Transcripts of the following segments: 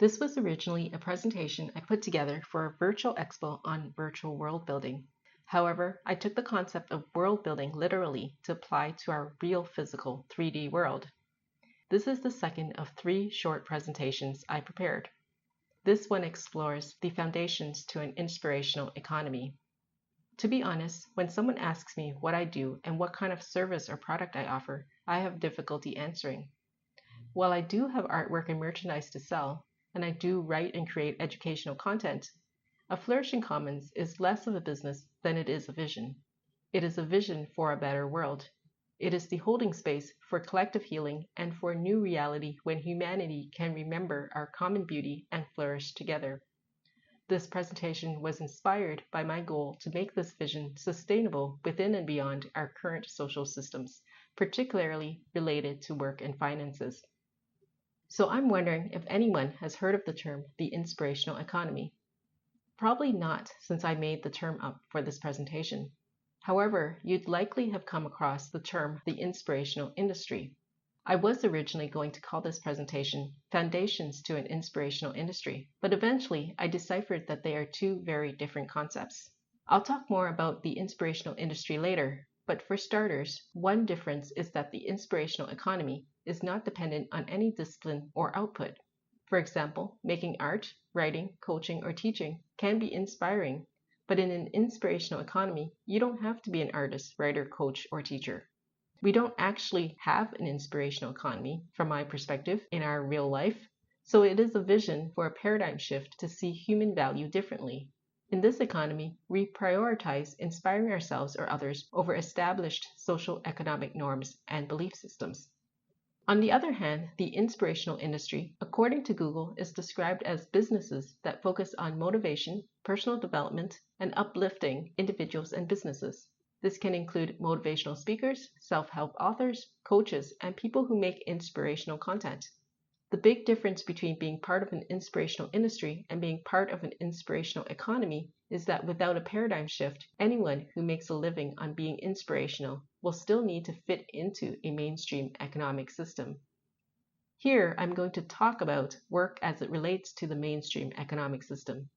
This was originally a presentation I put together for a virtual expo on virtual world building. However, I took the concept of world building literally to apply to our real physical 3D world. This is the second of three short presentations I prepared. This one explores the foundations to an inspirational economy. To be honest, when someone asks me what I do and what kind of service or product I offer, I have difficulty answering. While I do have artwork and merchandise to sell, and I do write and create educational content, a flourishing commons is less of a business than it is a vision. It is a vision for a better world. It is the holding space for collective healing and for a new reality when humanity can remember our common beauty and flourish together. This presentation was inspired by my goal to make this vision sustainable within and beyond our current social systems, particularly related to work and finances. So I'm wondering if anyone has heard of the term the inspirational economy. Probably not, since I made the term up for this presentation. However, you'd likely have come across the term the inspirational industry. I was originally going to call this presentation Foundations to an Inspirational Industry, but eventually I deciphered that they are two very different concepts. I'll talk more about the inspirational industry later, but for starters, one difference is that the inspirational economy is not dependent on any discipline or output. For example, making art, writing, coaching, or teaching can be inspiring, but in an inspirational economy, you don't have to be an artist, writer, coach, or teacher. We don't actually have an inspirational economy, from my perspective, in our real life, so it is a vision for a paradigm shift to see human value differently. In this economy, we prioritize inspiring ourselves or others over established social economic norms and belief systems. On the other hand, the inspirational industry, according to Google, is described as businesses that focus on motivation, personal development, and uplifting individuals and businesses. This can include motivational speakers, self-help authors, coaches, and people who make inspirational content. The big difference between being part of an inspirational industry and being part of an inspirational economy is that without a paradigm shift, anyone who makes a living on being inspirational will still need to fit into a mainstream economic system. Here, I'm going to talk about work as it relates to the mainstream economic system.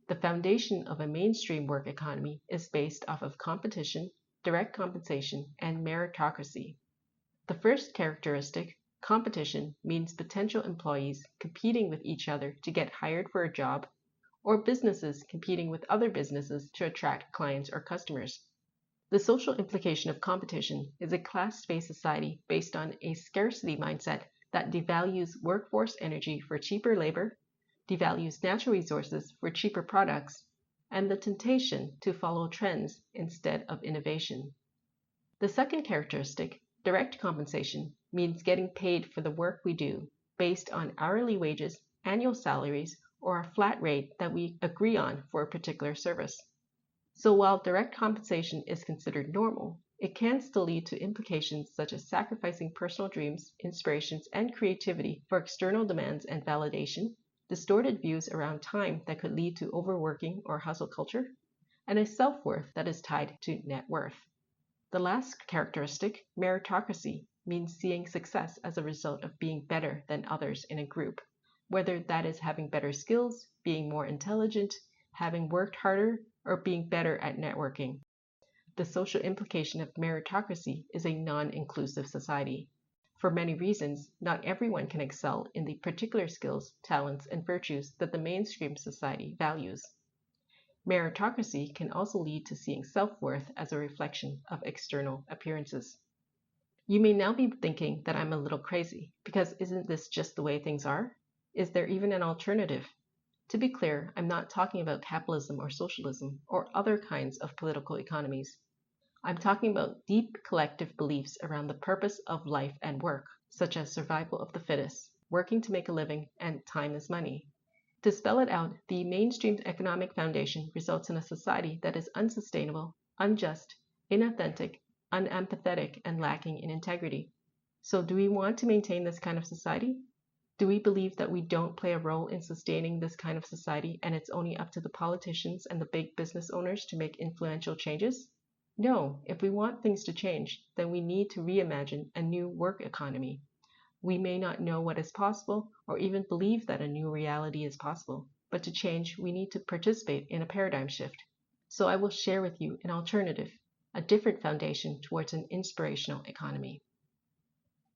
The foundation of a mainstream work economy is based off of competition, direct compensation, and meritocracy. The first characteristic, competition, means potential employees competing with each other to get hired for a job, or businesses competing with other businesses to attract clients or customers. The social implication of competition is a class-based society based on a scarcity mindset that devalues workforce energy for cheaper labor, devalues natural resources for cheaper products, and the temptation to follow trends instead of innovation. The second characteristic, direct compensation, means getting paid for the work we do based on hourly wages, annual salaries, or a flat rate that we agree on for a particular service. So while direct compensation is considered normal, it can still lead to implications such as sacrificing personal dreams, inspirations, and creativity for external demands and validation, distorted views around time that could lead to overworking or hustle culture, and a self-worth that is tied to net worth. The last characteristic, meritocracy, means seeing success as a result of being better than others in a group, whether that is having better skills, being more intelligent, having worked harder, or being better at networking. The social implication of meritocracy is a non-inclusive society. For many reasons, not everyone can excel in the particular skills, talents, and virtues that the mainstream society values. Meritocracy can also lead to seeing self-worth as a reflection of external appearances. You may now be thinking that I'm a little crazy, because isn't this just the way things are? Is there even an alternative? To be clear, I'm not talking about capitalism or socialism or other kinds of political economies. I'm talking about deep collective beliefs around the purpose of life and work, such as survival of the fittest, working to make a living, and time is money. To spell it out, the mainstream economic foundation results in a society that is unsustainable, unjust, inauthentic, unempathetic, and lacking in integrity. So do we want to maintain this kind of society? Do we believe that we don't play a role in sustaining this kind of society and it's only up to the politicians and the big business owners to make influential changes? No, if we want things to change, then we need to reimagine a new work economy. We may not know what is possible or even believe that a new reality is possible, but to change, we need to participate in a paradigm shift. So I will share with you an alternative, a different foundation towards an inspirational economy.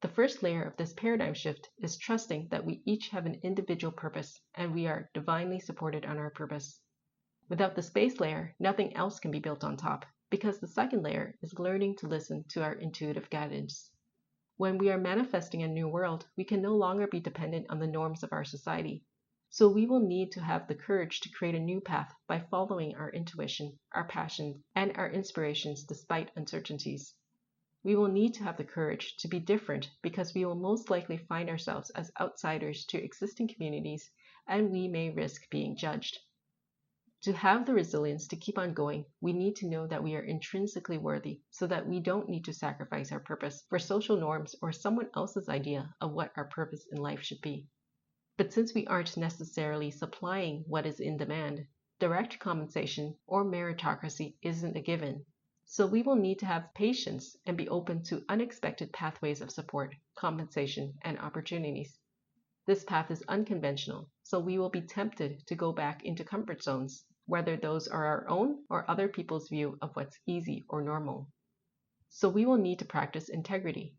The first layer of this paradigm shift is trusting that we each have an individual purpose and we are divinely supported on our purpose. Without the space layer, nothing else can be built on top, because the second layer is learning to listen to our intuitive guidance. When we are manifesting a new world, we can no longer be dependent on the norms of our society. So we will need to have the courage to create a new path by following our intuition, our passions, and our inspirations despite uncertainties. We will need to have the courage to be different because we will most likely find ourselves as outsiders to existing communities and we may risk being judged. To have the resilience to keep on going, we need to know that we are intrinsically worthy so that we don't need to sacrifice our purpose for social norms or someone else's idea of what our purpose in life should be. But since we aren't necessarily supplying what is in demand, direct compensation or meritocracy isn't a given. So we will need to have patience and be open to unexpected pathways of support, compensation, and opportunities. This path is unconventional, so we will be tempted to go back into comfort zones, whether those are our own or other people's view of what's easy or normal. So we will need to practice integrity.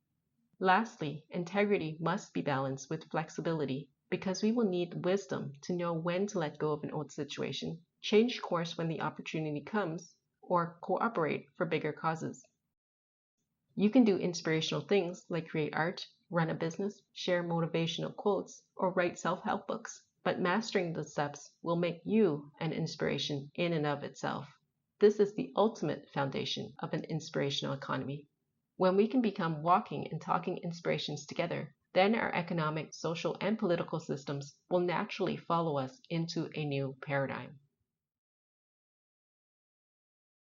Lastly, integrity must be balanced with flexibility because we will need wisdom to know when to let go of an old situation, change course when the opportunity comes, or cooperate for bigger causes. You can do inspirational things like create art, run a business, share motivational quotes, or write self-help books, but mastering the steps will make you an inspiration in and of itself. This is the ultimate foundation of an inspirational economy. When we can become walking and talking inspirations together, then our economic, social, and political systems will naturally follow us into a new paradigm.